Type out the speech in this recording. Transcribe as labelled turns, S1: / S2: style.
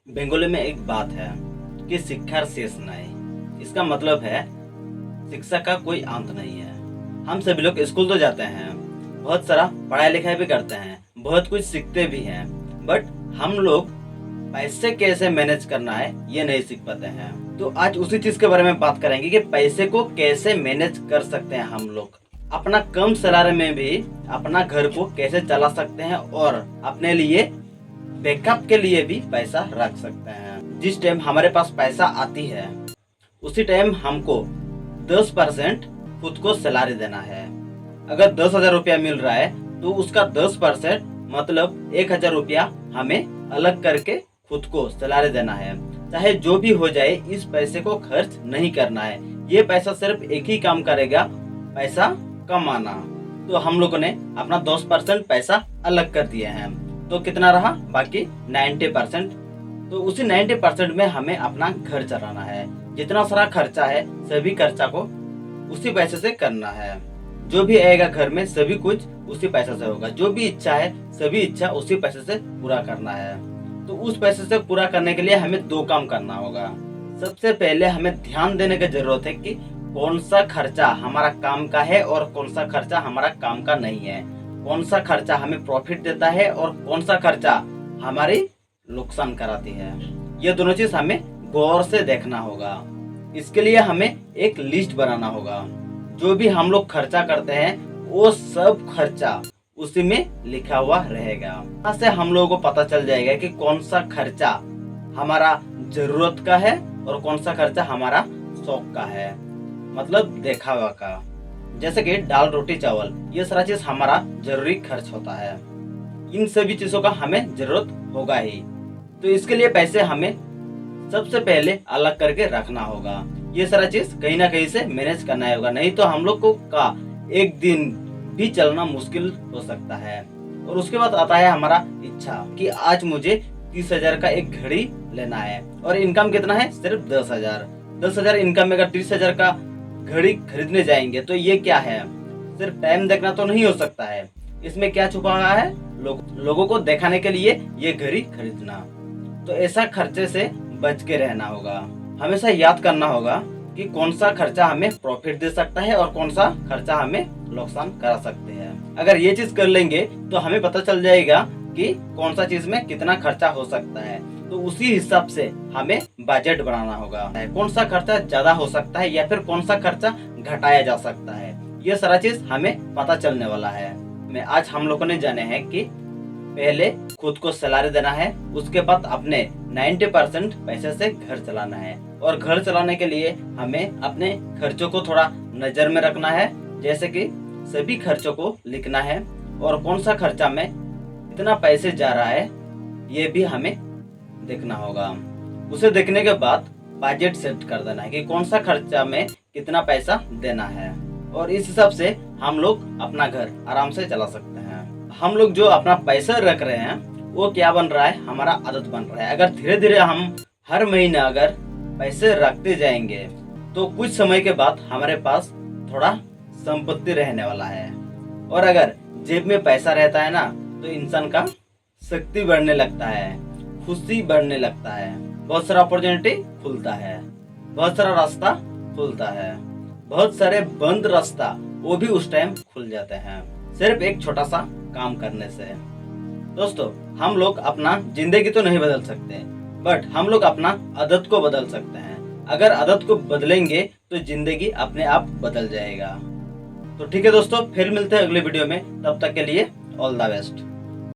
S1: बंगाली में एक बात है कि शिक्षार शेष नहीं। इसका मतलब है शिक्षा का कोई अंत नहीं है। हम सभी लोग स्कूल तो जाते हैं, बहुत सारा पढ़ाई लिखाई भी करते हैं, बहुत कुछ सीखते भी हैं, बट हम लोग पैसे कैसे मैनेज करना है ये नहीं सीख पाते हैं। तो आज उसी चीज के बारे में बात करेंगे कि पैसे को कैसे मैनेज कर सकते हैं हम लोग, अपना कम सैलरी में भी अपना घर को कैसे चला सकते हैं और अपने लिए बैकअप के लिए भी पैसा रख सकते हैं। जिस टाइम हमारे पास पैसा आती है उसी टाइम हमको 10% खुद को सैलरी देना है। अगर 10,000 रुपया मिल रहा है तो उसका 10% मतलब 1,000 रुपया हमें अलग करके खुद को सैलरी देना है। चाहे जो भी हो जाए, इस पैसे को खर्च नहीं करना है। ये पैसा सिर्फ एक ही काम करेगा, पैसा कमाना। तो हम लोगों ने अपना 10% पैसा अलग कर दिया है, तो कितना रहा बाकी 90%। तो उसी 90% में हमें अपना घर चलाना है। जितना सारा खर्चा है सभी खर्चा को उसी पैसे से करना है। जो भी आएगा घर में सभी कुछ उसी पैसे से होगा। जो भी इच्छा है सभी इच्छा उसी पैसे से पूरा करना है। तो उस पैसे से पूरा करने के लिए हमें दो काम करना होगा। सबसे पहले हमें ध्यान देने की जरूरत है कि कौन सा खर्चा हमारा काम का है और कौन सा खर्चा हमारा काम का नहीं है। कौन सा खर्चा हमें प्रॉफिट देता है और कौन सा खर्चा हमारी नुकसान कराती है। ये दोनों चीज हमें गौर से देखना होगा। इसके लिए हमें एक लिस्ट बनाना होगा। जो भी हम लोग खर्चा करते हैं वो सब खर्चा उसी में लिखा हुआ रहेगा। यहाँ से हम लोगों को पता चल जाएगा कि कौन सा खर्चा हमारा जरूरत का है और कौन सा खर्चा हमारा शौक का है, मतलब दिखावा का। जैसे कि दाल रोटी चावल, ये सारा चीज हमारा जरूरी खर्च होता है। इन सभी चीजों का हमें जरूरत होगा ही। तो इसके लिए पैसे हमें सबसे पहले अलग करके रखना होगा। ये सारा चीज कहीं ना कहीं से मैनेज करना होगा, नहीं तो हम लोग को का एक दिन भी चलना मुश्किल हो सकता है। और उसके बाद आता है हमारा इच्छा कि आज मुझे 30,000 का एक घड़ी लेना है और इनकम कितना है, सिर्फ 10,000। 10,000 इनकम में अगर 30,000 का घड़ी खरीदने जाएंगे तो ये क्या है, सिर्फ टाइम देखना तो नहीं हो सकता है। इसमें क्या छुपा हुआ है, लोगों को दिखाने के लिए ये घड़ी खरीदना। तो ऐसा खर्चे से बच के रहना होगा। हमेशा याद करना होगा कि कौन सा खर्चा हमें प्रॉफिट दे सकता है और कौन सा खर्चा हमें नुकसान करा सकते हैं। अगर ये चीज कर लेंगे तो हमें पता चल जाएगा कि कौन सा चीज में कितना खर्चा हो सकता है। तो उसी हिसाब से हमें बजट बनाना होगा। कौन सा खर्चा ज्यादा हो सकता है या फिर कौन सा खर्चा घटाया जा सकता है, ये सारा चीज हमें पता चलने वाला है। आज हम लोगों ने जाने हैं कि पहले खुद को सैलरी देना है, उसके बाद अपने 90% पैसे से घर चलाना है। और घर चलाने के लिए हमें अपने खर्चों को थोड़ा नजर में रखना है। जैसे कि सभी खर्चों को लिखना है और कौन सा खर्चा में कितना पैसे जा रहा है ये भी हमें देखना होगा। उसे देखने के बाद बजट सेट कर देना है कि कौन सा खर्चा में कितना पैसा देना है। और इस हिसाब से हम लोग अपना घर आराम से चला सकते हैं। हम लोग जो अपना पैसा रख रहे हैं वो क्या बन रहा है, हमारा आदत बन रहा है। अगर धीरे धीरे हम हर महीने अगर पैसे रखते जाएंगे तो कुछ समय के बाद हमारे पास थोड़ा संपत्ति रहने वाला है। और अगर जेब में पैसा रहता है ना तो इंसान का शक्ति बढ़ने लगता है, खुशी बढ़ने लगता है, बहुत सारा अपॉर्चुनिटी खुलता है, बहुत सारा रास्ता खुलता है, बहुत सारे बंद रास्ता वो भी उस टाइम खुल जाते हैं, सिर्फ एक छोटा सा काम करने से। दोस्तों, हम लोग अपना जिंदगी तो नहीं बदल सकते, बट हम लोग अपना आदत को बदल सकते हैं। अगर आदत को बदलेंगे तो जिंदगी अपने आप बदल जाएगा। तो ठीक है दोस्तों, फिर मिलते हैं अगले वीडियो में। तब तक के लिए ऑल द बेस्ट।